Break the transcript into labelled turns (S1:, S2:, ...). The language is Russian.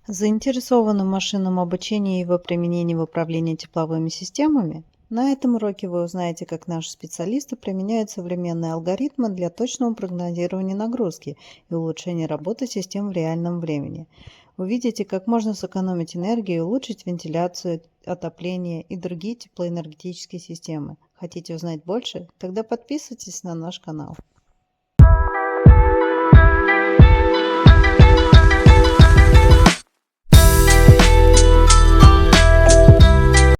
S1: Заинтересованы в машинном обучении и его применении в управлении тепловыми системами? На этом уроке вы узнаете, как наши специалисты применяют современные алгоритмы для точного прогнозирования нагрузки и улучшения работы систем в реальном времени. Увидите, как можно сэкономить энергию и улучшить вентиляцию, отопление и другие теплоэнергетические системы. Хотите узнать больше? Тогда подписывайтесь на наш канал.